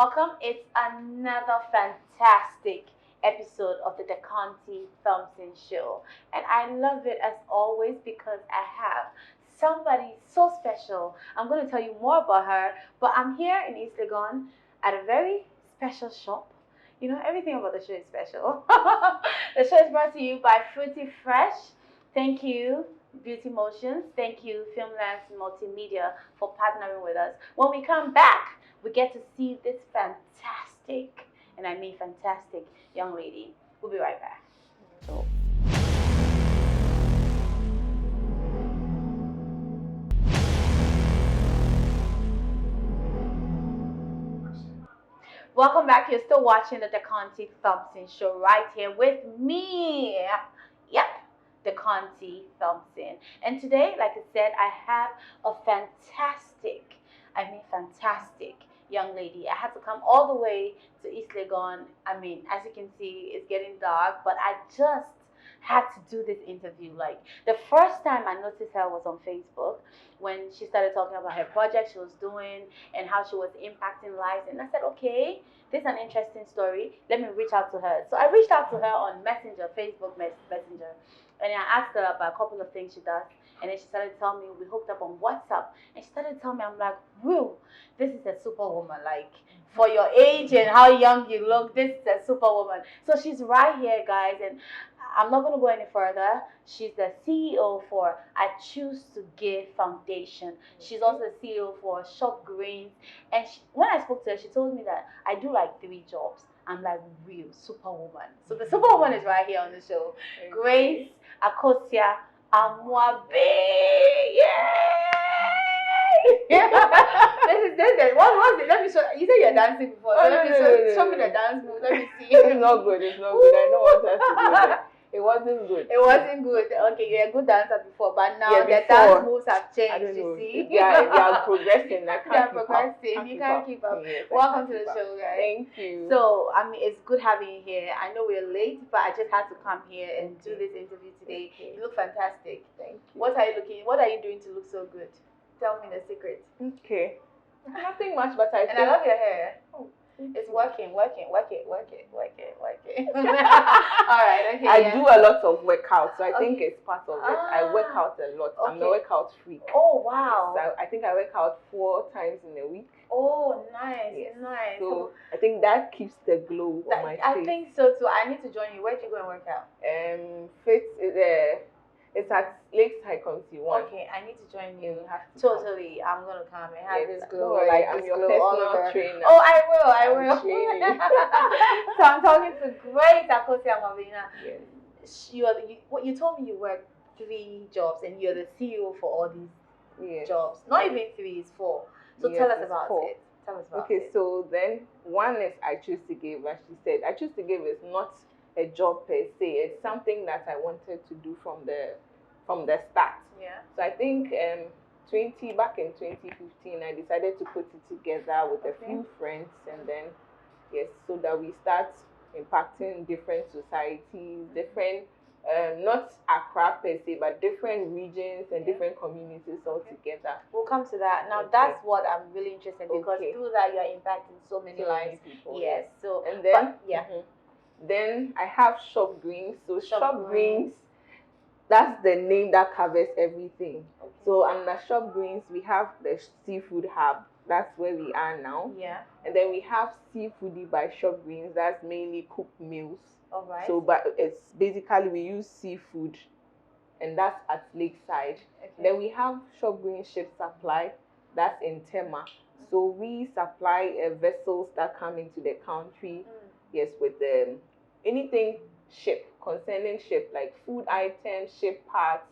welcome. It's another fantastic episode of the Deconte Thompson Show. And I love it as always because I have somebody so special. I'm going to tell you more about her, but I'm here in East Legon at a very special shop. You know, everything about the show is special. The show is brought to you by Fruity Fresh. Thank you, Beauty Motions. Thank you, Filmlands Multimedia, for partnering with us. When we come back, we get to see this fantastic, and I mean fantastic, young lady. We'll be right back. Welcome back. You're still watching the Deconte Thompson Show right here with me. Yep, Deconte Thompson. And today, like I said, I have a fantastic young lady. I had to come all the way to East Legon. I mean, as you can see, it's getting dark, but I just had to do this interview. Like, the first time I noticed her was on Facebook when she started talking about her project she was doing and how she was impacting lives. And I said, okay, this is an interesting story. Let me reach out to her. So I reached out to her on Messenger, Facebook Messenger. And I asked her about a couple of things she does. And then she started telling me, we hooked up on WhatsApp. And she started telling me, I'm like, whoa, this is a superwoman. Like, for your age and how young you look, this is a superwoman. So she's right here, guys. And I'm not going to go any further. She's the CEO for I Choose to Give Foundation. She's also the CEO for Shop Greens. And when I spoke to her, she told me that I do like 3 jobs. I'm like, real superwoman. So the superwoman is right here on the show. Grace Akosua Amoabeng. Yay! This is what was it? Let me show. You said you're dancing before. So show me the dance move. Let me see. It's not good. It's not good. I know what has to do with it. It wasn't good. It wasn't good. Okay, you're a good dancer before, but now the dance moves have changed. You see? They are progressing. They're progressing. You can't keep up. Yes, Welcome to the show, guys. Thank you. So, I mean, it's good having you here. I know we're late, but I just had to come here and do this interview today. You look fantastic. Thank you. What are you doing to look so good? Tell me the secret. Okay. Nothing much, but I And I love your hair. Oh, it's working. All right, okay. I do a lot of workouts, so I think it's part of it. I work out a lot. Okay. I'm a workout freak. Oh, wow. So I think I work out 4 times in a week. Oh, nice, Yes. nice. So I think that keeps the glow on my face. I think so too. I need to join you. Where'd you go and work out? It's at Lakeside County 1. Okay, I need to join you. You have to totally. I'm gonna come and have this glow. Like I'm your personal trainer. Oh, I will. Training. So I'm talking to Grace Akosua Amoabeng. Yes. You told me you work 3 jobs and you're the CEO for all these jobs. Not even 3, it's 4. So tell us about 4. it. Tell us about it. Okay, so then one is I Choose to Give. As she said, I Choose to Give is not a job per se. It's something that I wanted to do from the start. Yeah. So I think back in 2015, I decided to put it together with a few friends, and then so that we start impacting different societies, different not Accra per se, but different regions and different communities all together. We'll come to that. Now that's what I'm really interested in because through that you're impacting so many lives. People. Yes. So and then then I have Shop Greens. So Shop Greens, that's the name that covers everything. Okay. So under Shop Greens, we have the Seafood Hub. That's where we are now. Yeah. And then we have Seafoodie by Shop Greens. That's mainly cooked meals. All right. So, but it's basically we use seafood, and that's at Lakeside. Okay. Then we have Shop Greens Ship Supply. That's in Tema. So we supply vessels that come into the country. Yes, with anything ship, concerning ship, like food items, ship parts,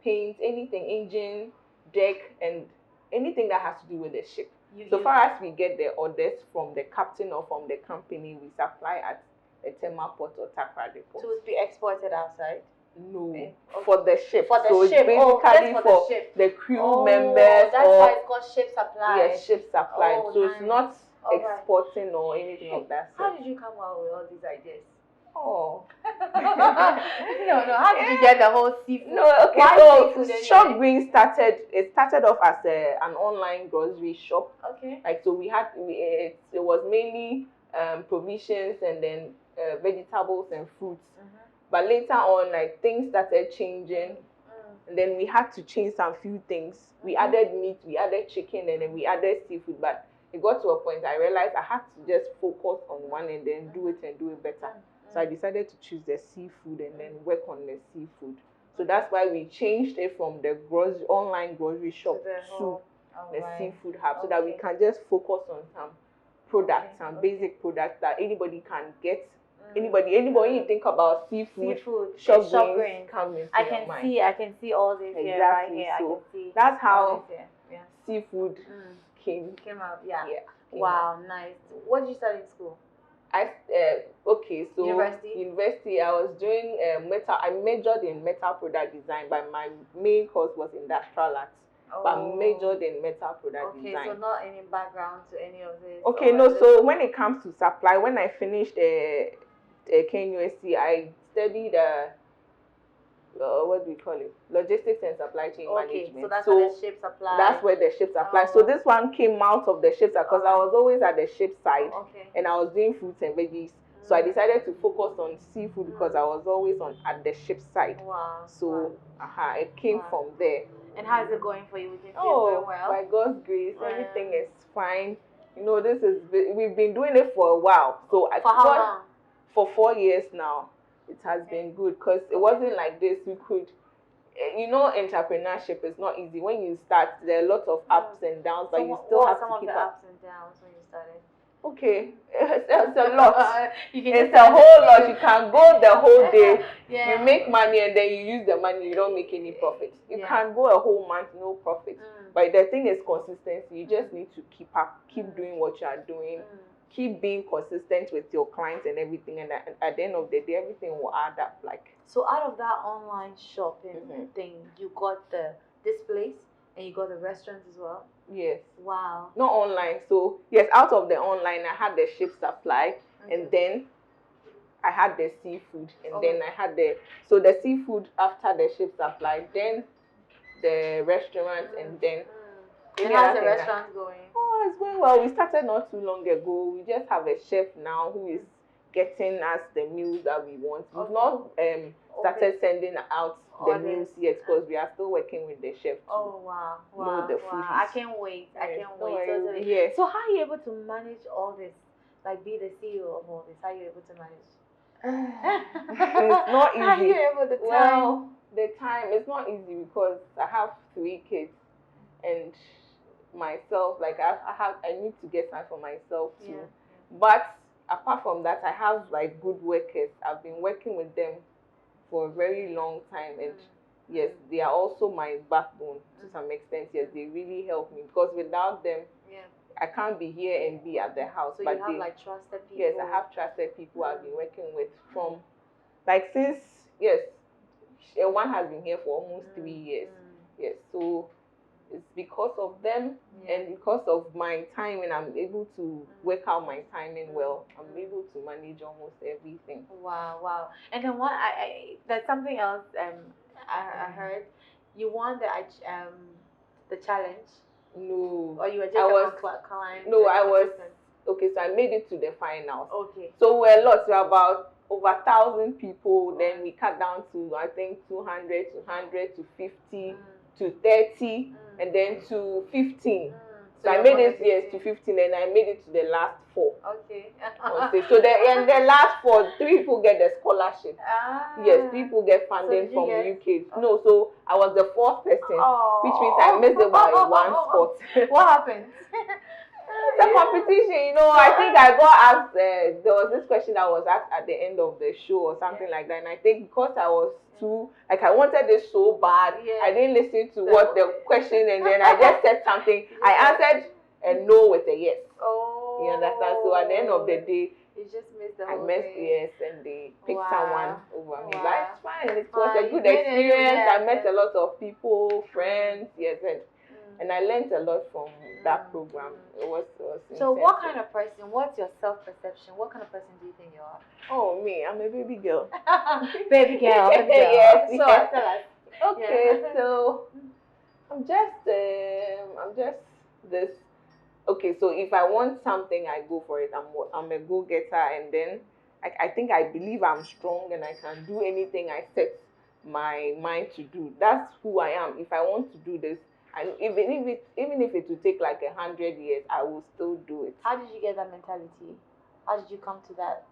paint, anything, engine, deck, and anything that has to do with the ship. So far as we get the orders from the captain or from the company, we supply at a Tema port or Takrade port. So it's be exported outside? No, okay. For the ship. For the so ship. It's basically for the crew members. That's why it's called ship supply. Yes, ship supply. Oh, so nice. It's not exporting or anything of that sort. How did you come out with all these ideas? Oh, No. How did you get the whole seafood? No, okay. Why So seafood Shop anyway? Green started off as an online grocery shop. Okay. Like, so it was mainly provisions and then vegetables and fruits. But later on, like, things started changing, and then we had to change some few things. We added meat, we added chicken, and then we added seafood. But it got to a point I realized I had to just focus on one and then do it better. So I decided to choose the seafood and then work on the seafood. So that's why we changed it from the online grocery shop to the seafood hub, so that we can just focus on some products, some basic products that anybody can get. Anybody you think about seafood Shop Green come into your mind. I can see all this here, right here. So I can see that's how seafood came out. Yeah. Wow, nice. What did you study in school? University. I was doing metal. I majored in metal product design, but my main course was industrial arts. But I majored in metal product design. Okay, so not any background to any of this. Okay, no. So when it comes to supply, when I finished KNUST, I studied what do we call it? Logistics and supply chain management. So that's where the ships apply. That's where the ships apply. So this one came out of the ships because I was always at the ship side, and I was doing fruits and veggies. So I decided to focus on seafood because I was always at the ship side. Wow. So it came from there. And how is it going for you? Would you say it's going well? By God's grace, everything is fine. You know, we've been doing it for a while. So for how long? For 4 years now. It has been good because it wasn't like this. We could, entrepreneurship is not easy. When you start, there are a lot of ups and downs, but you still have to keep up. What are some of the ups and downs when you started? Okay, it's a lot. It's a whole lot. You can go the whole day. You make money and then you use the money. You don't make any profit. You can go a whole month no profit. But the thing is consistency. You just need to keep up, keep doing what you are doing. Keep being consistent with your clients and everything, and at the end of the day, everything will add up. Like, so out of that online shopping thing, you got this place and you got the restaurants as well. Yes. Wow. Not online. So yes, out of the online, I had the ship supply, and then I had the seafood, and then I had the seafood after the ship supply, then the restaurant, and then. And how's the restaurant going? Oh, it's going well. We started not too long ago. We just have a chef now who is getting us the meals that we want. We've not started sending out the meals yet because we are still working with the chef. Oh, wow. The food I can't wait. I can't wait. Totally. Yeah. So how are you able to manage all this? Like, be the CEO of all this? How are you able to manage? It's not easy. How are you able to Well, the time is not easy because I have 3 kids and myself, like I need to get time for myself too. But apart from that, I have like good workers. I've been working with them for a very long time, and yes, they are also my backbone to some extent. Yes, they really help me because without them, I can't be here and be at the house. So but you have like trusted people. Yes, I have trusted people I've been working with from since one has been here for almost 3 years. Yes, so it's because of them and because of my timing, I'm able to work out my timing well. I'm able to manage almost everything. Wow. And then there's something else I heard. You won the challenge. No. Or you were just client? No, I was. Okay, so I made it to the finals. Okay. So we're lots. We're about over 1,000 people. Then we cut down to, I think, 200 to 50 to 30, and then to 15. So I made it to 15, and I made it to the last 4. Okay. So the last 4, 3 people get the scholarship. Yes, people get funding from UK. No, so I was the 4th person, which means I missed it by 1 spot. What happened? The competition, I think I got asked, there was this question that was asked at the end of the show or something like that, and I think because I was I wanted this so bad, I didn't listen to what the question, and then I just said something. I answered a no with a yes. Oh. You understand? So at the end of the day, you just missed the I whole missed thing. yes, and they picked someone over me. Wow. But it's fine. It was a good experience. I met a lot of people, friends, yes, and and I learned a lot from that program. It was So intense. what kind of person, what's your self-perception? What kind of person do you think you are? Oh, me, I'm a baby girl. Baby girl. Yes, so yes. tell us. Okay, so I'm just this. Okay, so if I want something, I go for it. I'm a go-getter, and then I think I believe I'm strong and I can do anything I set my mind to do. That's who I am. If I want to do this, and even if it will take like 100 years, I will still do it. How did you get that mentality? How did you come to that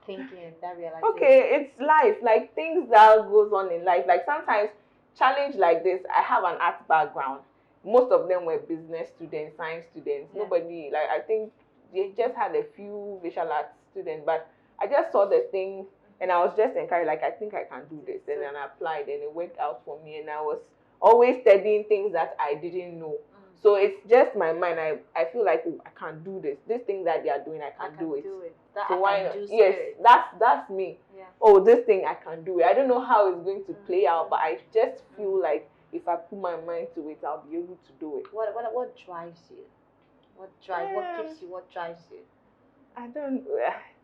thinking, that realization? Okay, it's life. Like things that goes on in life. Like sometimes challenge like this. I have an art background. Most of them were business students, science students. Yeah. Nobody, like, I think they just had a few visual arts students, but I just saw the thing and I was just encouraged, like, I think I can do this. And then I applied and it worked out for me. And I was always studying things that I didn't know. So it's just my mind. I feel like, oh, I can do this. This thing that they are doing, I can do it. So why not? Yes, that's me. Yeah. Oh, this thing I can do it. I don't know how it's going to play out, but I just feel like if I put my mind to it, I'll be able to do it. What drives you? What keeps you? What drives you? I don't.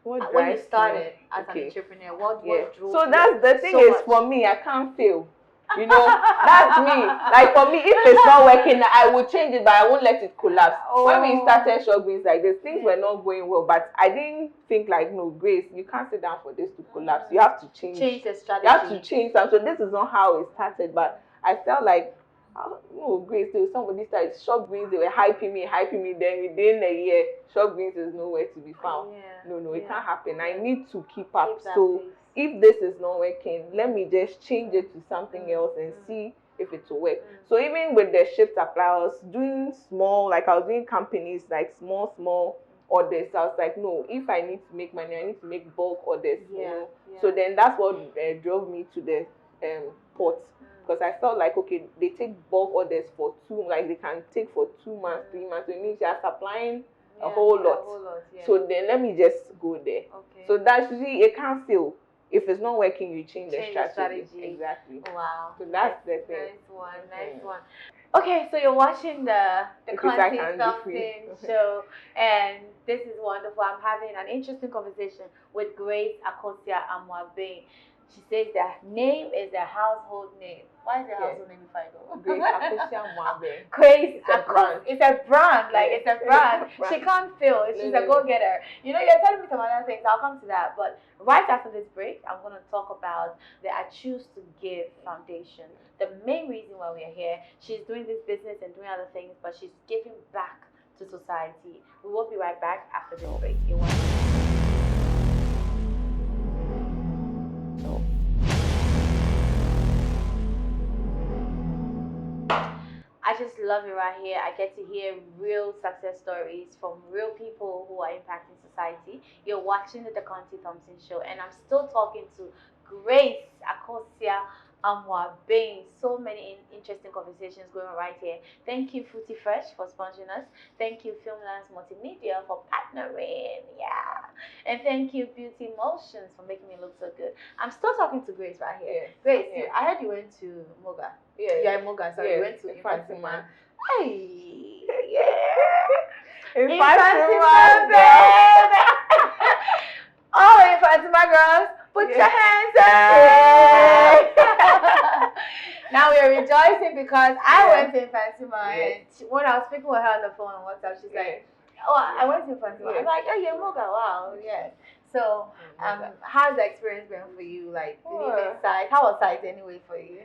What drives when you started me? as an entrepreneur, what drove so you? That's the thing so is much? For me, I can't fail. You know, that's me. Like for me, if it's not working, I will change it, but I won't let it collapse. When we started Shop Greens like this, things were not going well, but I didn't think like, no, Grace, you can't sit down for this to collapse. You have to change the strategy. You have to change something. So this is not how it started, but I felt like, no, Grace, there was somebody started Shop Greens, they were hyping me. Then within a year, Shop Greens is nowhere to be found. No, it can't happen. I need to keep up. So if this is not working, let me just change it to something else and see if it will work. So even with the shift supply, I was doing companies like small orders. I was like, no, if I need to make money, I need to make bulk orders. You know? So then that's what drove me to the port. Because I felt like, okay, they take bulk orders for they can take for 2 months, 3 months. So it means you're supplying a whole lot. So then let me just go there. Okay. So that's usually, it can't fail. If it's not working, you change the strategy. Exactly. Wow. So that's the thing. Nice one. Okay, so you're watching the Deconte Thompson Show, and this is wonderful. I'm having an interesting conversation with Grace Akosua Amoabeng. She says that name is a household name. Why is it a household name if I know? Grace Akosua Amoabeng. Grace, it's a brand. Like, it's a brand. She can't fail. She's a go-getter. You know, you're telling me some other things. I'll come to that. But right after this break, I'm going to talk about the I Choose to Give Foundation. The main reason why we are here, she's doing this business and doing other things, but she's giving back to society. We will be right back after this break. I just love it right here. I get to hear real success stories from real people who are impacting society. You're watching the Deconte Thompson Show, and I'm still talking to Grace Akosua Amoabeng. So many interesting conversations going on right here. Thank you, Fruity Fresh, for sponsoring us. Thank you, Filmlands Multimedia, for partnering. Yeah. And thank you, Beauty Motions, for making me look so good. I'm still talking to Grace right here. Grace, I heard you went to Moga. Yeah, in Moga. Sorry, you went to Infantima. Hey, yeah. Infantima, baby. Oh, Infantima girls, put your hands up. Now we are rejoicing because I went to Infantima, and when I was speaking with her on the phone on WhatsApp, she's like, "Oh, I went to Infantima." I was like, "Oh, yeah, Moga, wow, yes." So, how's the experience been for you? Like, leaving site? How was site anyway for you?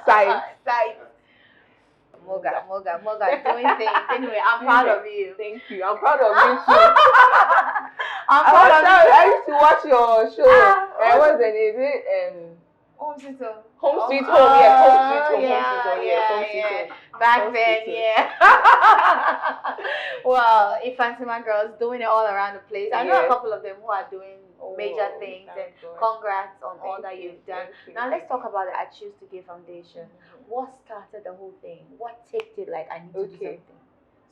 Site. Moga, doing things. Anyway, I'm proud of you. Thank you. I'm proud of you too. I used to watch your show. What's the name? Is it Home Sweet Home? Home Sweet Home, yeah. Back then, yeah. Well, Infantima girls doing it all around the place. I know a couple of them who are doing major things, and congrats on all that you've done. Now let's talk about the I Choose to Give Foundation. What started the whole thing? What tipped it like I need to do something?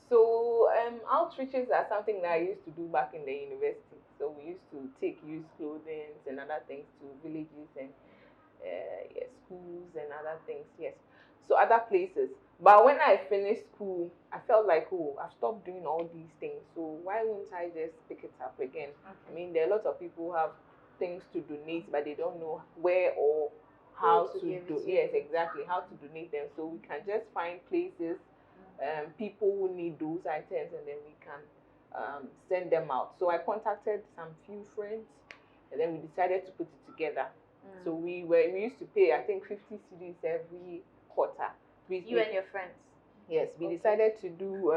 So outreaches are something that I used to do back in the university. So we used to take used clothing and other things to villages and schools and other things. Yes. So other places. But when I finished school, I felt like, oh, I've stopped doing all these things. So why wouldn't I just pick it up again? I mean, there are lots of people who have things to donate, but they don't know where or how to do. Yes, exactly, how to donate them. So we can just find places, people who need those items, and then we can send them out. So I contacted some few friends, and then we decided to put it together. So we used to pay, I think, 50 cedis every quarter. You and your friends? Yes, we decided to do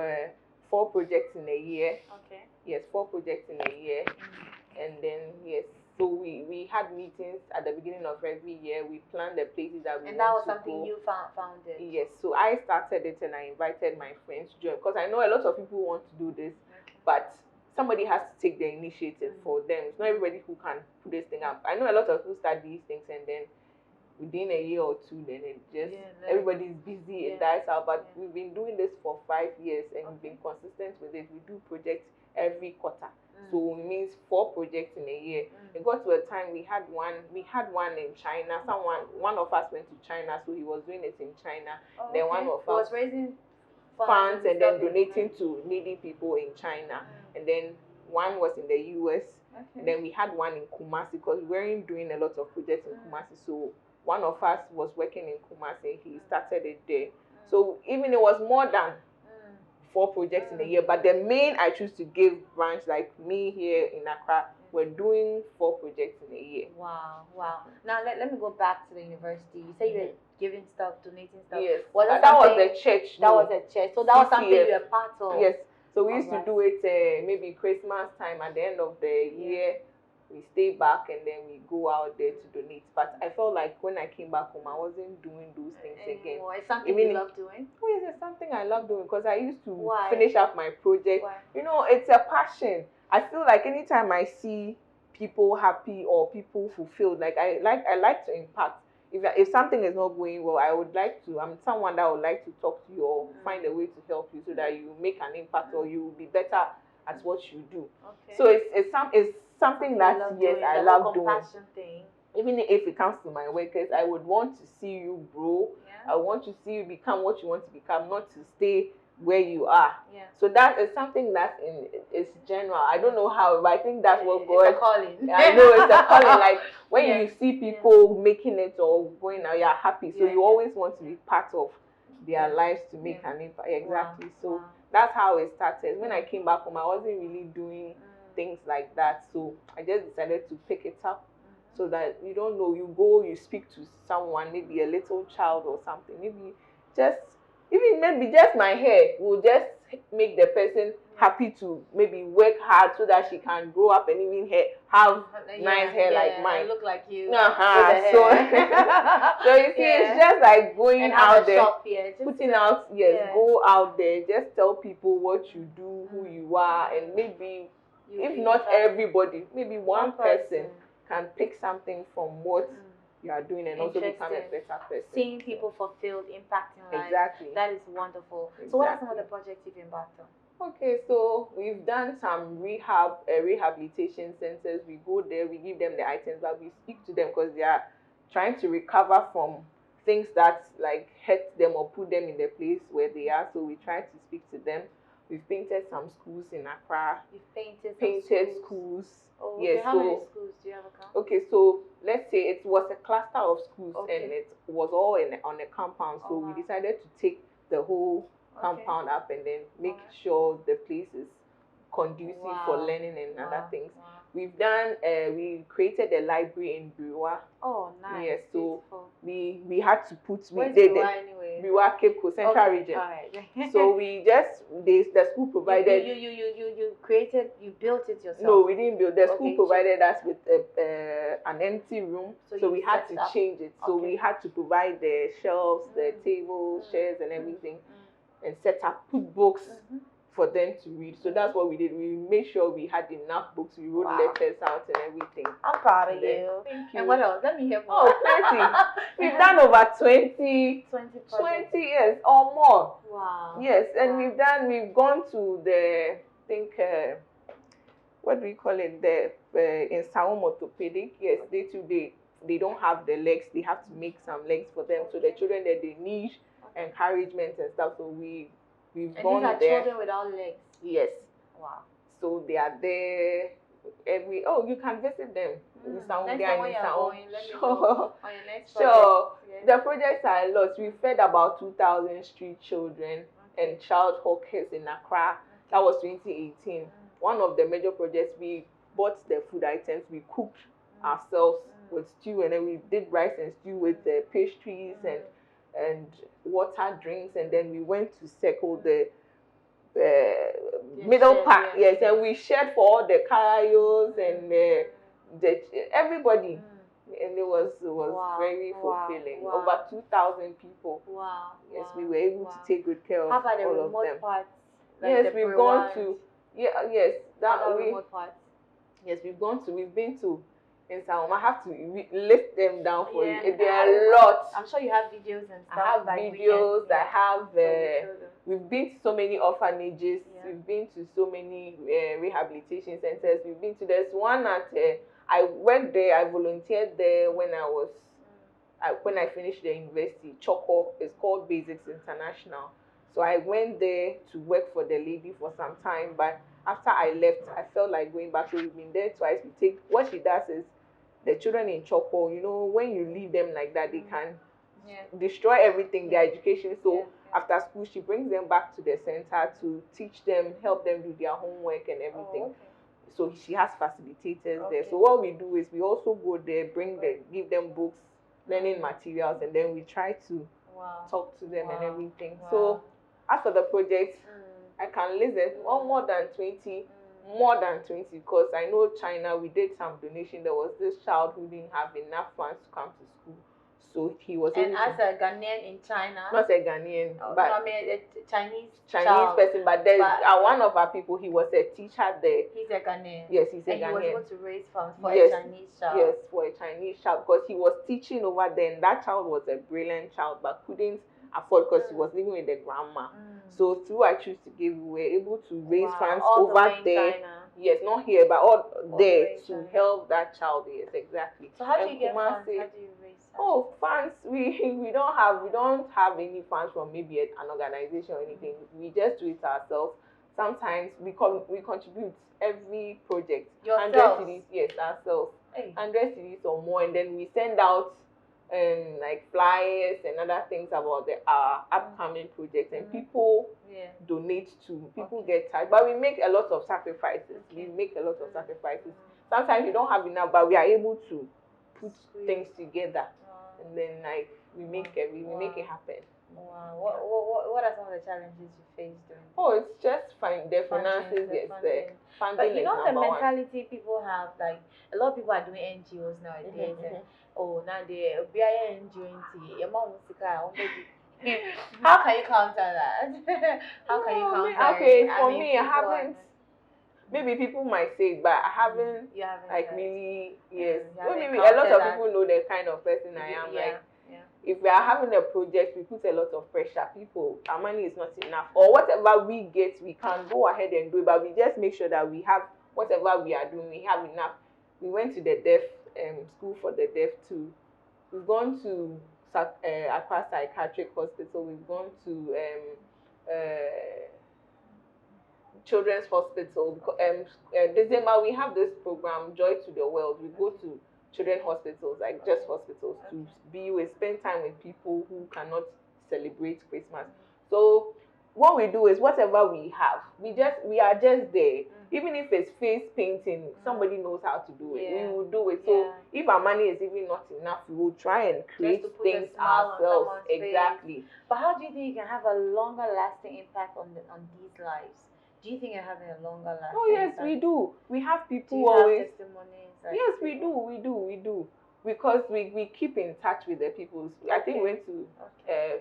4 projects in a year. Okay. Yes, 4 projects in a year. And then, yes, so we had meetings at the beginning of every year. We planned the places that we And that was want to something go. you founded? Yes, so I started it and I invited my friends to join, because I know a lot of people want to do this, but somebody has to take the initiative for them. It's not everybody who can put this thing up. I know a lot of people start these things and then within a year or two, then it just everybody's busy, it dies out. But we've been doing this for 5 years and we've been consistent with it. We do projects every quarter, so it means 4 projects in a year. It got to a time we had one in China. One of us went to China, so he was doing it in China. Then one of us was raising funds and then donating to needy people in China. And then one was in the US. And then we had one in Kumasi, because we weren't doing a lot of projects in Kumasi. So one of us was working in Kumasi. He started it there. So even it was more than 4 projects in a year. But the main I choose to give branch, like me here in Accra, we're doing 4 projects in a year. Wow. Now let me go back to the university. You say you were giving stuff, donating stuff. Yes. That was a church. That was a church. So that was something you were part of. Yes. So we used to do it maybe Christmas time, at the end of the year. We stay back and then we go out there to donate. But I felt like when I came back home, I wasn't doing those things again. It's something you love doing? Oh, yes, it's something I love doing, because I used to finish up my project. Why? You know, it's a passion. I feel like anytime I see people happy or people fulfilled, like I like to impact. If something is not going well, I'm someone that would like to talk to you or find a way to help you so that you make an impact or you will be better at what you do. So it's something that I love doing. Thing. Even if it comes to my workers, I would want to see you grow. I want to see you become what you want to become, not to stay where you are. So that is something that it's general. I don't know how, but I think that's what God. It's a calling. I know it's a calling. Like when you see people making it or going out, you're happy. So you always want to be part of their lives to make an impact. Exactly. So that's how it started. When I came back home, I wasn't really doing things like that. So I just decided to pick it up, so that you don't know, you go, you speak to someone, maybe a little child or something, maybe just my hair will just make the person happy to maybe work hard so that she can grow up and even have nice hair like mine. Look like you. So so you see, it's just like going out there, putting out, go out there, just tell people what you do, who you are, and maybe if not everybody, maybe one person can pick something from what you are doing and also become a better person. Seeing people fulfilled, impacting lives. Exactly. That is wonderful. So what are some of the projects you've embarked on? Okay, so we've done some rehabilitation centers. We go there, we give them the items, but we speak to them because they are trying to recover from things that like hurt them or put them in the place where they are. So we try to speak to them. We've painted some schools in Accra. You've painted schools. Oh, okay. Yes. How many schools do you have a count? Okay, so let's say it was a cluster of schools and it was all on a compound. So we decided to take the whole compound up and then make sure the place is conducive for learning and other things. We've done, we created a library in Biwa. Oh, nice. Yes, so we had to put, Where's Biwa anyway? Biwa, Cape Coast, Central Region. All right. So we just, the school provided. You created, you built it yourself? No, we didn't build. The school provided us with an empty room, so we had to change it. So we had to provide the shelves, the tables, chairs, and everything, and set up, put books for them to read. So that's what we did. We made sure we had enough books. We wrote letters out and everything. I'm proud of you. Thank you. And what else? Let me hear more. Oh, plenty. We've done over 20 years or more. Wow. Yes, and we've gone to the, I think, what do we call it? In Saum Orthopedic. Yes, they don't have the legs. They have to make some legs for them. So the children that they need encouragement and stuff. So we've And gone these are there. children without legs. Yes. Wow. So they are there you can visit them. Next time when you're going, let me know Sure. on your next project. Sure. Yes. The projects are a lot. We fed about 2,000 street children and child hawkers in Accra. That was 2018. One of the major projects, we bought the food items, we cooked ourselves with stew, and then we did rice and stew with the pastries and water drinks, and then we went to circle the middle part, and we shared for all the carayos and everybody, and it was very fulfilling. Wow. Over 2,000 people. Wow. Yes, we were able to take good care of How about the all of remote them. parts? Like Yes, we've gone to. Remote parts. Yes, we've been to. In Salom, I have to list them down for you. There are a lot. I'm sure you have videos and stuff. I have videos. I have. We've been to so many orphanages. We've been to so many rehabilitation centers. We've been to. There's one at. I worked there. I volunteered there when I was. When I finished the university, Choco. It's called Basics International. So I went there to work for the lady for some time, but after I left, I felt like going back. So we've been there twice. What she does is, the children in Choco, when you leave them like that, they can destroy everything, their education. So after school, she brings them back to the center to teach them, help them do their homework and everything. So she has facilitators there. So what we do is we also go there, give them books, learning materials, and then we try to talk to them and everything. So as for the project, I can list it more than 20, because I know China, we did some donation. There was this child who didn't have enough funds to come to school, so he was able to. And as a Ghanaian in China, not a Ghanaian, but no, I mean a Chinese person. But there's one of our people. He was a teacher there. He's a Ghanaian. Yes, he's a Ghanaian. And he was able to raise funds for a Chinese child. Yes, for a Chinese child, because he was teaching over there. And that child was a brilliant child, but couldn't afford because he was living with the grandma. So through I Choose to Give, we were able to raise funds over there. Yes, not here, but all there to help that child. Yes, exactly. So how do you get funds? How do you raise funds? Funds, we don't have any funds from maybe an organization or anything. We just do it ourselves. Sometimes we contribute every project. 100 cedis, yes, ourselves. 100 cedis or more, and then we send out like flyers and other things about our upcoming projects, and people donate to. People get tired, but we make a lot of sacrifices. Sometimes we don't have enough, but we are able to put things together, and then like we make it happen. Wow. What are some of the challenges you face during? It's just the finances. Yes, the funding. But you know the mentality people have, like a lot of people are doing NGOs nowadays, and now they be NGO. How can you counter that? How can you counter? Okay, for me, I haven't. Maybe people might say it, but I haven't. You haven't like really, yes. Maybe a lot of people know the kind of person I am. If we are having a project, we put a lot of pressure. Our money is not enough, or whatever we get, we can go ahead and do it. But we just make sure that we have whatever we are doing, we have enough. We went to the deaf school for the deaf too. We've gone to Accra Psychiatric Hospital. We've gone to Children's Hospital. December we have this program, Joy to the World. We go to children's hospitals, like just hospitals, to spend time with people who cannot celebrate Christmas. So what we do is whatever we have, we are just there. Even if it's face painting, somebody knows how to do it. We will do it. So if our money is even not enough, we will try and create things ourselves. Exactly. But how do you think you can have a longer lasting impact on these lives? Do you think you're having a longer lasting? Oh yes, we do. We have people do you always. Have testimonies? Yes, we do. Because we keep in touch with the people. I think we went to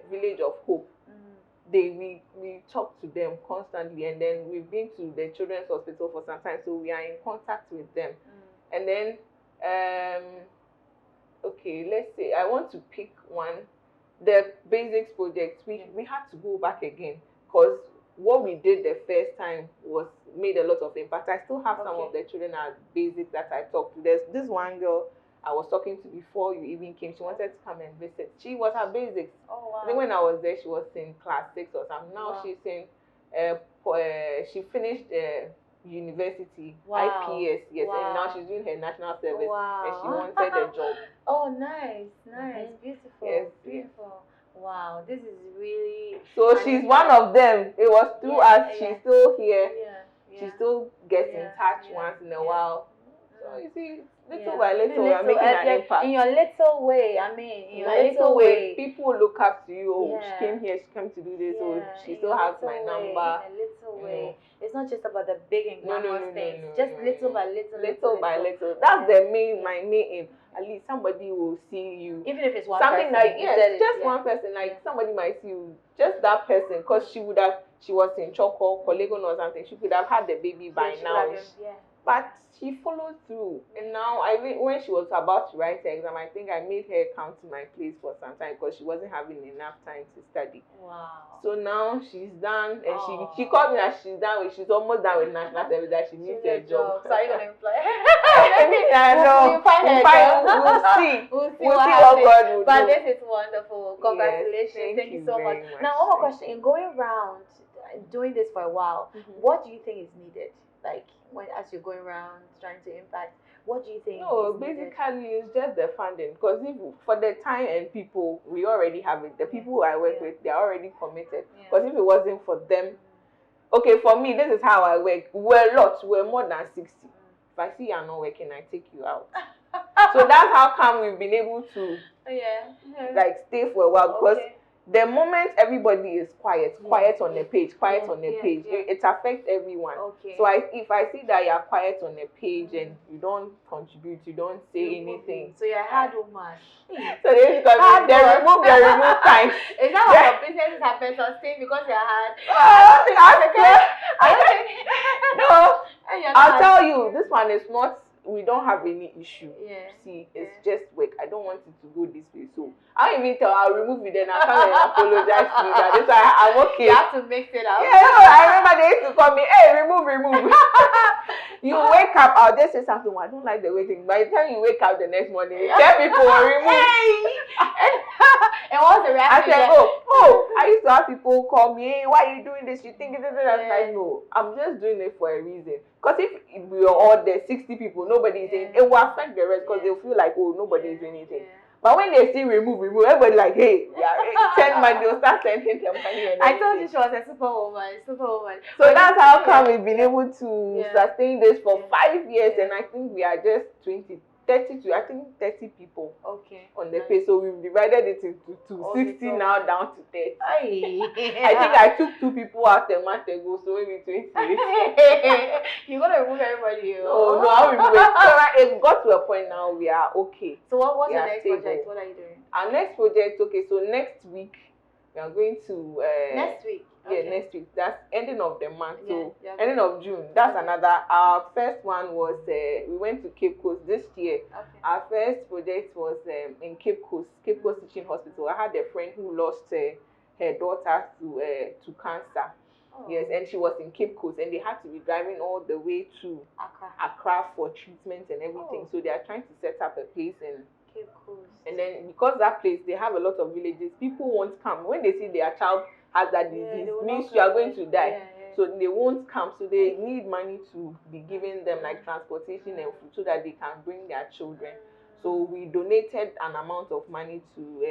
Village of Hope. We talk to them constantly, and then we've been to the Children's Hospital for some time, so we are in contact with them. And then let's say I want to pick one. The Basics project, we had to go back again, because what we did the first time made a lot of impact. I still have some of the children at Basics that I talked to. There's this one girl, I was talking to before you even came. She wanted to come and visit. She was her basics. Oh wow. I think when I was there, she was in class 6 or something. Now Wow. she's in. She finished university, Wow. IPS, yes, and now Wow. she's doing her national service, Wow. and she wanted a job. Oh, nice, nice, beautiful, Yes, beautiful. Wow, this is really. So she's one of them. It was through us. Yeah. She's still here. Yeah. She still gets in touch once in a while. So you see, little by little, we're making an impact. In your little way, I mean, in your little way, people look up to you. Oh, she came here, she came to do this. Oh, she still has my number. In a little way. It's not just about the big and glamorous things. Just little by little. Little by little. That's my main aim. At least somebody will see you. Even if it's one something person. Like just one person. Like somebody might see you. Just that person, because she was in Choco, Colegon or something. She could have had the baby by now. But she followed through. And now, when she was about to write her exam, I think I made her come to my place for some time because she wasn't having enough time to study. Wow. So now she's done, and she called me that she's almost done with national service, that she needs a job. So are you going to employ her? I know. We'll see. We'll see what happens. God will do. But this is wonderful. Congratulations. Yes, thank you so much. Much. Now, one more question. In going around, doing this for a while, what do you think is needed? Like, as you're going around trying to impact, what do you think? Basically, it's just the funding. Because for the time and people, we already have it. The people who I work with, they're already committed. Because if it wasn't for them, okay, for me, this is how I work. We're more than 60. If I see you're not working, I take you out. So that's how come we've been able to like stay for a while. Because the moment everybody is quiet on the page, it affects everyone. So if I see that you're quiet on the page and you don't contribute, you don't say anything. So you're a hard woman. So they remove time. Is that why your businesses have been sustained because you're hard? No, I'll tell you, this one is not. We don't have any issue. See, it's just work. I don't want it to go this way. So I'll remove it, then I'll come and apologize to you. That's why I'm okay. You have to mix it up. I remember they used to call me, hey, remove. You wake up, I'll just say something. I don't like the waiting. By the time you wake up the next morning, 10 people will remove. And what's the reaction? I said, I used to have people call me, hey, why are you doing this? You think it is like, no, I'm just doing it for a reason. Because if we are all there, 60 people, nobody is saying, it will affect the rest because they'll feel like, oh, nobody is doing anything. But when they see remove, everybody like, hey, send money, they'll start sending them money. I told you she was a superwoman. So that's how come we've been able to sustain this for 5 years, and I think we are just 30 people on the page. So we've divided it into 60 now down to 30. I think I took 2 people out a month ago, so maybe 20. You're going to remove everybody. Oh, no, I'll remove it. So it got to a point now we are okay. So what's your next project? What are you doing? Our next project, so next week we are going to... next week? Next week. That's ending of the month. So ending of June. That's another. Our first one was we went to Cape Coast this year. Our first project was in Cape Coast Teaching Hospital. I had a friend who lost her daughter to cancer. Yes, and she was in Cape Coast, and they had to be driving all the way to Accra for treatment and everything. So they are trying to set up a place in Cape Coast. And then because that place they have a lot of villages, people won't come when they see their child has that disease, means you are going to die. So they won't come. So they need money to be giving them like transportation and food so that they can bring their children. So we donated an amount of money to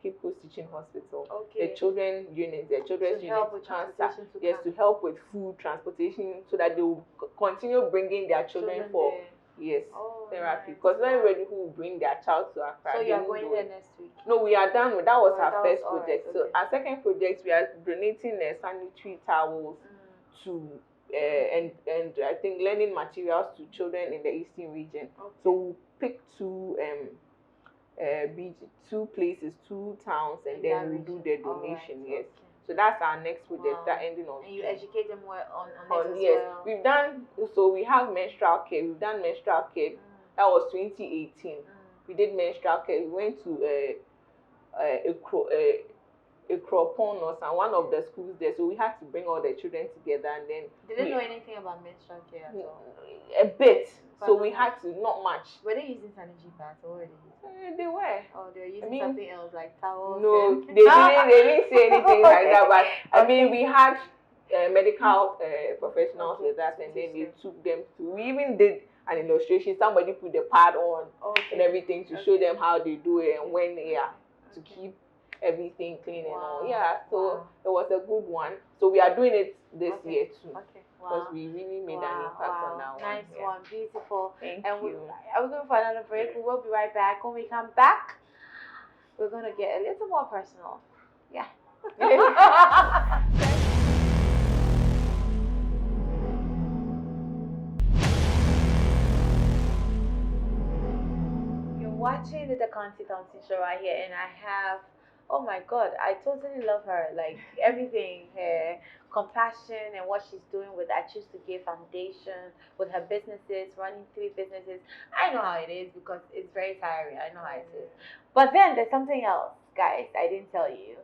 Cape Coast Teaching Hospital, the children's unit, cancer, to help with food, transportation, so that they will continue bringing their children for therapy. Because not everybody who will bring their child to Accra. So you are going there next week? No, we are done with that. Was our first project. So our second project, we are donating sanitary towels to and I think learning materials to children in the Eastern region. So we'll pick two places, 2 towns, and then we do the donation. So that's our next project. That ending on. And you educate them more on this yes. as well. We've done. So we have menstrual care. We've done menstrual care. That was 2018. We did menstrual care. We went to Ekropon or one of the schools there. So we had to bring all the children together, and then they didn't know anything about menstrual care at all. A bit. So we had to, not much. Were they using sanitary pads or were they using? They were. Oh, they were using something else like towels. No, they didn't say anything like that. But I mean, we had medical professionals with us, and then they took them to. We even did an illustration. Somebody put the pad on and everything to show them how they do it and when they are to keep everything clean and all. Yeah, so it was a good one. So we are doing it this year too. Okay. Because we really made an impact on that one. Nice one, beautiful. Thank you. We're going for another break. We will be right back. When we come back, we're going to get a little more personal. Yeah. You're watching the Deconte Thompson Show right here, and I have, oh my God, I totally love her. Like everything, her compassion and what she's doing with I Choose to Give Foundation, with her businesses, running 3 businesses. I know how it is because it's very tiring. I know how it is. But then there's something else, guys, I didn't tell you.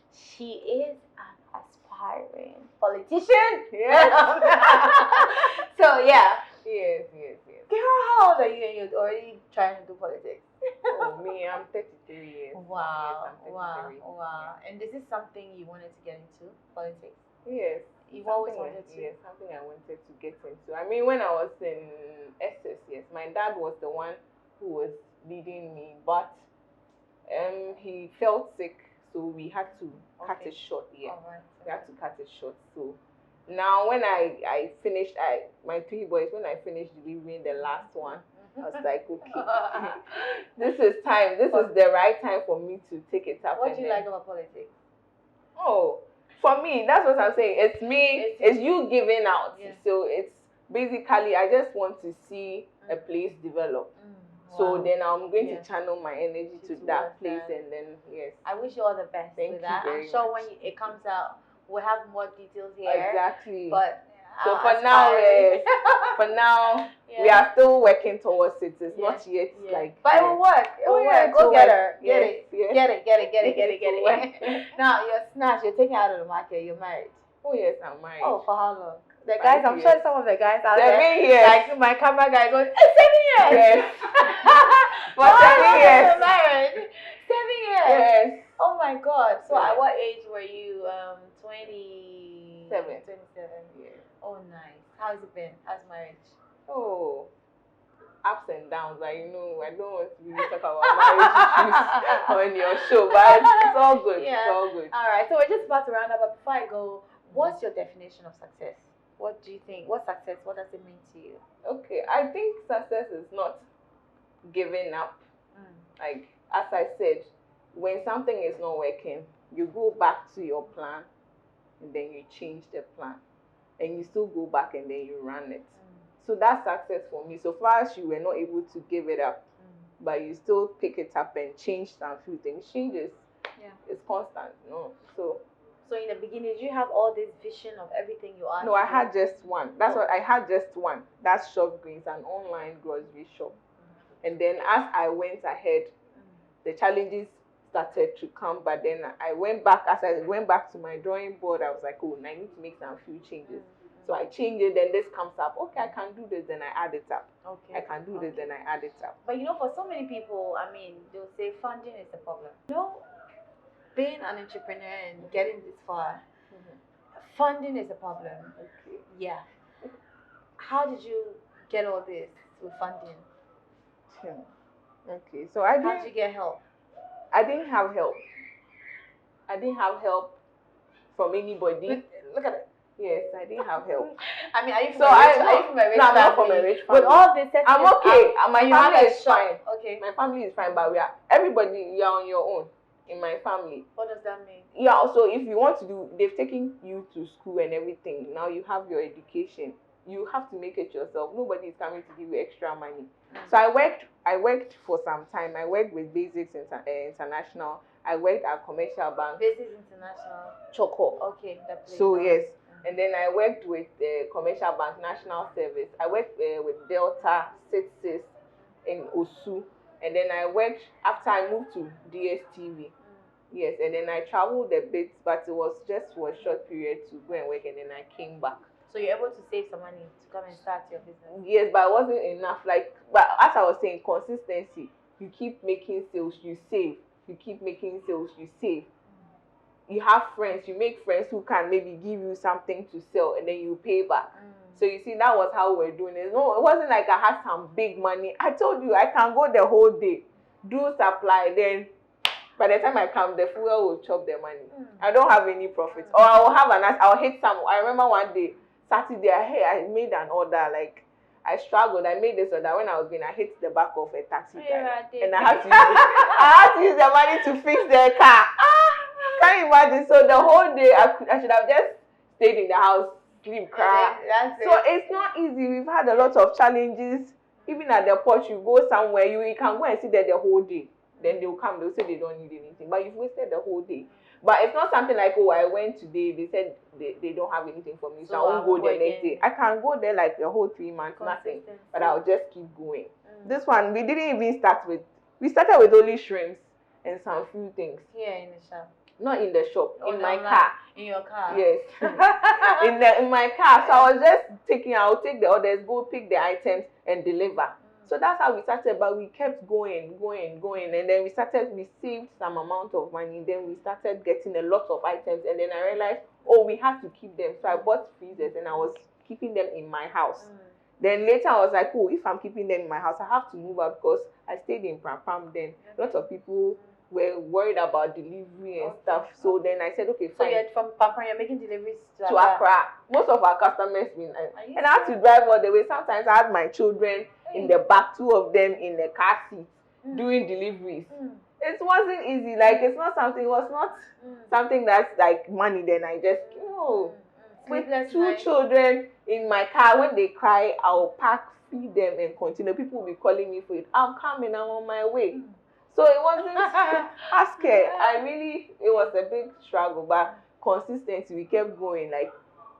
She is an aspiring politician. Yes. So yeah. Yes. Girl, how old are you and you're already trying to do politics? Oh, me, I'm 33 years. Wow, Yes, I'm 33. wow. And this is something you wanted to get into, politics? Yes. You've always wanted to? Yes, something I wanted to get into. I mean, when I was in SS, yes, my dad was the one who was leading me, but he felt sick, so we had to cut it short. Yeah, we had to cut it short. So now, when I finished, my 3 boys, when I finished delivering the last one, I was like, okay, this is time. This is the right time for me to take it up. What do you like about politics? Oh, for me, that's what I'm saying. It's me. It's you giving out. Yeah. So it's basically, I just want to see a place develop. Wow. So then I'm going to channel my energy to that place, and then yes. I wish you all the best with that. I'm sure when it comes out, we'll have more details here. Exactly. But so for now, we are still working towards it. It's not yet like. But it will work. It will work. Go get her. Get it. Now your snatch, you're taking out of the market. You're married. Oh yes, I'm married. Oh, for how long? The guys, I'm sure some of the guys out 7 there, years. like my camera guy goes, 7 years. Yes. For 7 years. You're married. 7 years. Yes. Oh my God. So at what age were you? 27. 27. Yeah. Oh, nice. How's it been? How's marriage? Oh, ups and downs. Like, I don't want to really talk about marriage issues on your show, but it's all good. Yeah. It's all good. All right. So we're just about to round up, but before I go, what's your definition of success? What do you think? What's success? What does it mean to you? Okay, I think success is not giving up. Like, as I said, when something is not working, you go back to your plan and then you change the plan. And you still go back and then you run it. So that's success for me. So far as you were not able to give it up, but you still pick it up and change some few things. Changes. Yeah. It's constant. So in the beginning, did you have all this vision of everything you are? No, I had just one. That's what I had, just one. That's Shop Greens, an online grocery shop. And then as I went ahead, the challenges started to come. But then I went back. As I went back to my drawing board, I was like, oh, I need to make some few changes. So I changed it. Then this comes up. Okay, I can do this. Then I add it up. Okay. I can do this. Then I add it up. But for so many people, I mean, they'll say funding is the problem. Being an entrepreneur and getting this far, funding is a problem. Okay. Yeah. How did you get all this with funding? Okay, so how did you get help? I didn't have help. I didn't have help from anybody. Look at it. Yes, I didn't have help. I mean, are you from a rich family? No, I'm not from a rich family. With all this, I'm okay. My family is fine. Okay. My family is fine, but everybody, you are on your own. In my family. What does that mean? Yeah, so if you want to do, they've taken you to school and everything. Now you have your education. You have to make it yourself. Nobody is coming to give you extra money. So I worked for some time. I worked with Basics International. I worked at Commercial Bank. Basics International. Choco. Okay, that place. So yes. And then I worked with Commercial Bank National Service. I worked with Delta Sitsis in Osu. And then I worked after I moved to DSTV. Yes, and then I traveled a bit, but it was just for a short period to go and work, and then I came back. So you're able to save some money to come and start your business. Yes, but it wasn't enough. But as I was saying, consistency. You keep making sales, you save. You keep making sales, you save. You have friends, you make friends who can maybe give you something to sell and then you pay back. So you see, that was how we're doing it. No, it wasn't like I had some big money. I told you I can go the whole day, do supply, then by the time I come, the fuel will chop the money. I don't have any profits. Or I'll hit some. I remember one day, Saturday, I made an order, like, I struggled. I made this order when I was going. I hit the back of a taxi driver, and I had to use the money to fix the car. Can you imagine? So the whole day, I should have just stayed in the house, sleep, cry. So it's not easy. We've had a lot of challenges. Even at the port, you go somewhere, you can go and sit there the whole day. Then they'll come, they'll say they don't need anything. But you've wasted the whole day. But it's not something like, oh, I went today, they said they don't have anything for me, so I won't go the next day. I can go there like the whole 3 months, nothing. But I'll just keep going. This one, we didn't even start with, we started with only shrimps and some few things. Here in the shop? Not in the shop, in my car. In your car? Yes. in my car. So I was just I'll take the orders, go pick the items and deliver. So that's how we started, but we kept going, and then we saved some amount of money, then we started getting a lot of items, and then I realized, oh, we had to keep them. So I bought freezers, and I was keeping them in my house. Then later I was like, oh, if I'm keeping them in my house, I have to move out because I stayed in Prampam then. A lot of people were worried about delivery and stuff. So then I said, okay, fine. So you're from Prampam, you're making deliveries to Accra. Most of our customers and I had to drive all the way. Sometimes I had my children in the back, 2 of them in the car seat doing deliveries. It wasn't easy. Like, it was not something that's like money. Then I just, with 2 children in my car, when they cry, I'll pack, feed them and continue. People will be calling me for it. I'm coming, I'm on my way. So it wasn't scared. It was a big struggle, but consistency, we kept going. Like,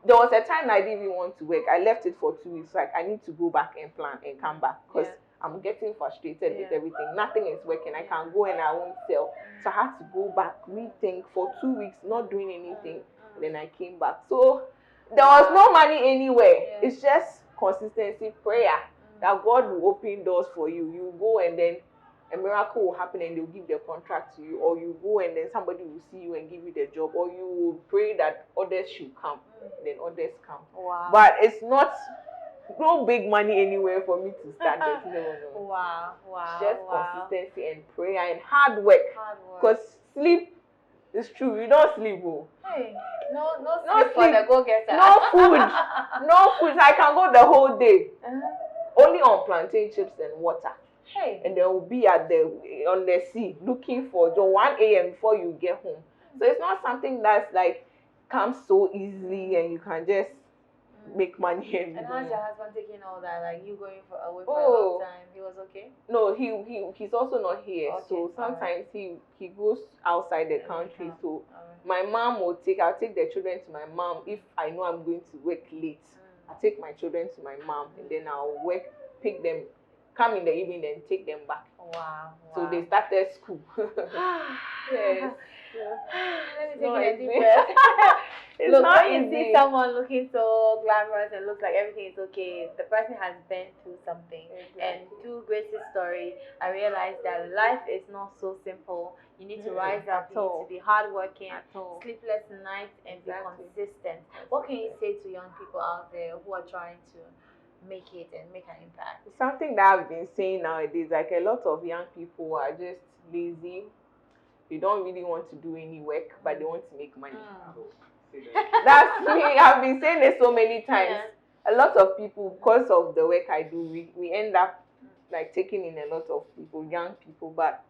there was a time I didn't even want to work. I left it for 2 weeks. Like, I need to go back and plan and come back because I'm getting frustrated with everything. Nothing is working. I can go and I won't sell. So I had to go back, rethink for 2 weeks, not doing anything. And then I came back. So there was no money anywhere. It's just consistency, prayer that God will open doors for you. You go and then a miracle will happen and they'll give the contract to you, or you go and then somebody will see you and give you the job, or you will pray that others should come, then others come. Wow. But it's no big money anywhere for me to start this. No. Wow. Just consistency and prayer and hard work. Because sleep is true. You don't sleep. Hey, no sleep for the go-getter. No food. No food. I can go the whole day. Only on plantain chips and water. Hey. And then we'll be on the sea looking for 1 a.m. before you get home. So it's not something that's like comes so easily and you can just make money. And how's your husband taking all that? Like, you going away for a long time? He was okay? No, he's also not here. Okay. So sometimes he goes outside the country. So my mom I'll take the children to my mom if I know I'm going to work late. I'll take my children to my mom and then I'll pick them, come in the evening and take them back. Wow. So they started school. Yes. Let me take a deep breath. Look, when you see someone looking so glamorous and looks like everything is okay, the person has been through something. Exactly. And through Grace's story, I realized that life is not so simple. You need to rise up, you need to be hardworking, sleepless nights, and be consistent. What can you say to young people out there who are trying to make it and make an impact? Something that I've been saying nowadays, like a lot of young people are just lazy. They don't really want to do any work, but they want to make money. That's me. I've been saying this so many times. A lot of people, because of the work I do, we end up like taking in a lot of people, young people, but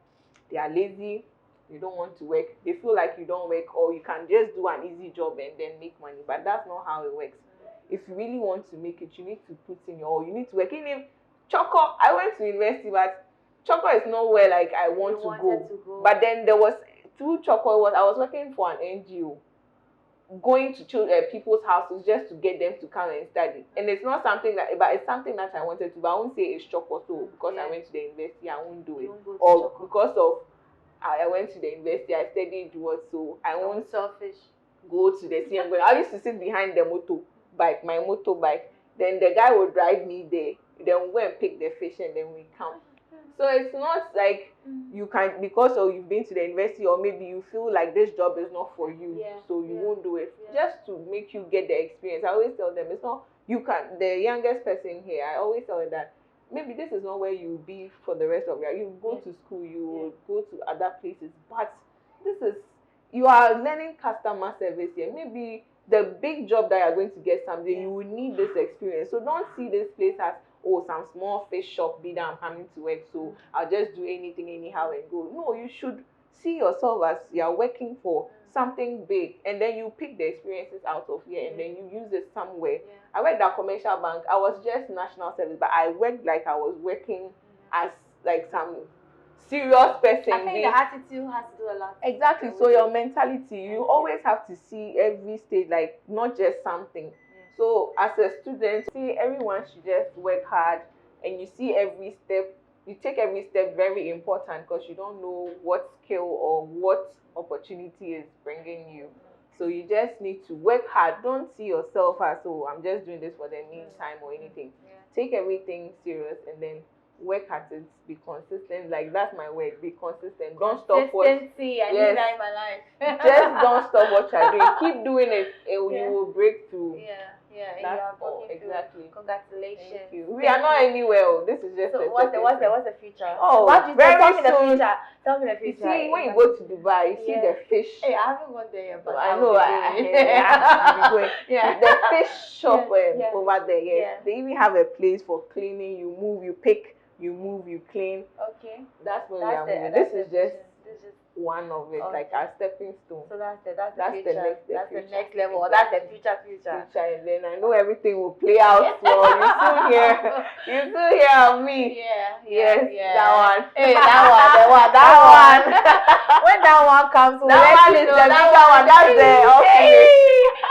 they are lazy. They don't want to work. They feel like you don't work, or you can just do an easy job and then make money. But that's not how it works. If you really want to make it, you need to put in you need to work. In Choco, I went to university, but Choco is nowhere like I want to go. But then there was through Choco, I was working for an NGO, going to people's houses just to get them to come and study. And it's not something but it's something that I wanted to. But I won't say it's Choco. So because I went to the university, I won't do it. Or because of I went to the university, I studied what, so I won't selfish. Go to the sea and go. I used to sit behind the motor, bike, my motorbike. Then the guy will drive me there. Then we go and pick the fish and then we come. So it's not like you can, because you've been to the university, or maybe you feel like this job is not for you, so you won't do it. Just to make you get the experience. I always tell them, it's not, you can, the youngest person here, I always tell them that maybe this is not where you'll be for the rest of your life. You go to school, you go to other places, but this is, you are learning customer service here. Maybe the big job that you're going to get someday, you will need this experience. So don't see this place as, oh, some small fish shop be that I'm coming to work, so I'll just do anything anyhow and go. No, you should see yourself as you're working for something big, and then you pick the experiences out of here and then you use it somewhere. I worked at commercial bank. I was just national service, but I worked like I was working as like some serious person. I think the attitude has to do a lot. Exactly. So your mentality, you always have to see every stage, like not just something. So as a student, see, everyone should just work hard, and you see every step, you take every step very important, because you don't know what skill or what opportunity is bringing you. So you just need to work hard. Don't see yourself as, oh, I'm just doing this for the meantime or anything. Take everything serious and then work at it. Be consistent. Like, that's my word. Be consistent. Don't stop what. Consistency. I need that in my life. Just don't stop what you're doing. Keep doing it. You will break through. That's all. Exactly. Congratulations. Thank you. We are not anywhere. This is just. So what's the future? Oh, what do you very tell me the soon. future. Tell me the future. You see, when you go to Dubai, you see the fish. Hey, I haven't gone there yet, but I know. I'll be going. The fish shop over there. Yes. They even have a place for cleaning. You move, you pick, you move, you clean. Okay. That's when we are moving. This is just one of it, like our stepping stone. So that's the future. That's the next level. Or that's the future. And then I know everything will play out. So you still hear of me. Yes. That one. Hey, that one. When that one comes, that one is the bigger one. That's the okay.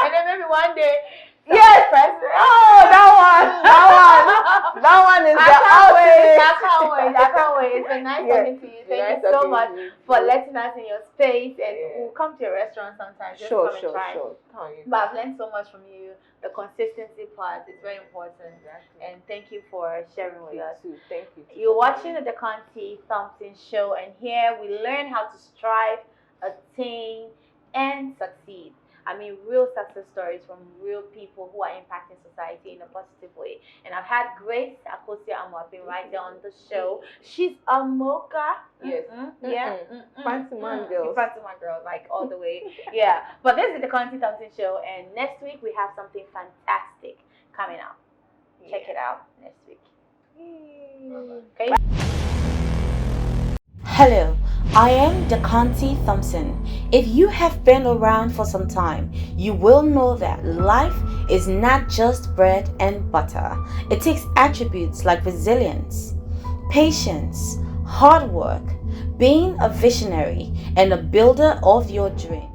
And then maybe one day. Yes. Oh, that one is the ultimate. I can't wait. It's been nice talking to you. Thank you so much for letting us in your space, and we'll come to your restaurant sometime. Just come and try. But I've learned so much from you. The consistency part is very important. And thank you for sharing with us. Thank you. You're watching the Deconte Thompson Show, and here we learn how to strive, attain, and succeed. I mean, real success stories from real people who are impacting society in a positive way. And I've had Grace Akosua Amoabeng right there on the show. She's a mocha. Yes. Fancy man girls. Fancy man girls, like all the way. But this is the Deconte Thompson Show, and next week we have something fantastic coming up. Check it out next week. Okay. Hello, I am Deconte Thompson. If you have been around for some time, you will know that life is not just bread and butter. It takes attributes like resilience, patience, hard work, being a visionary, and a builder of your dreams.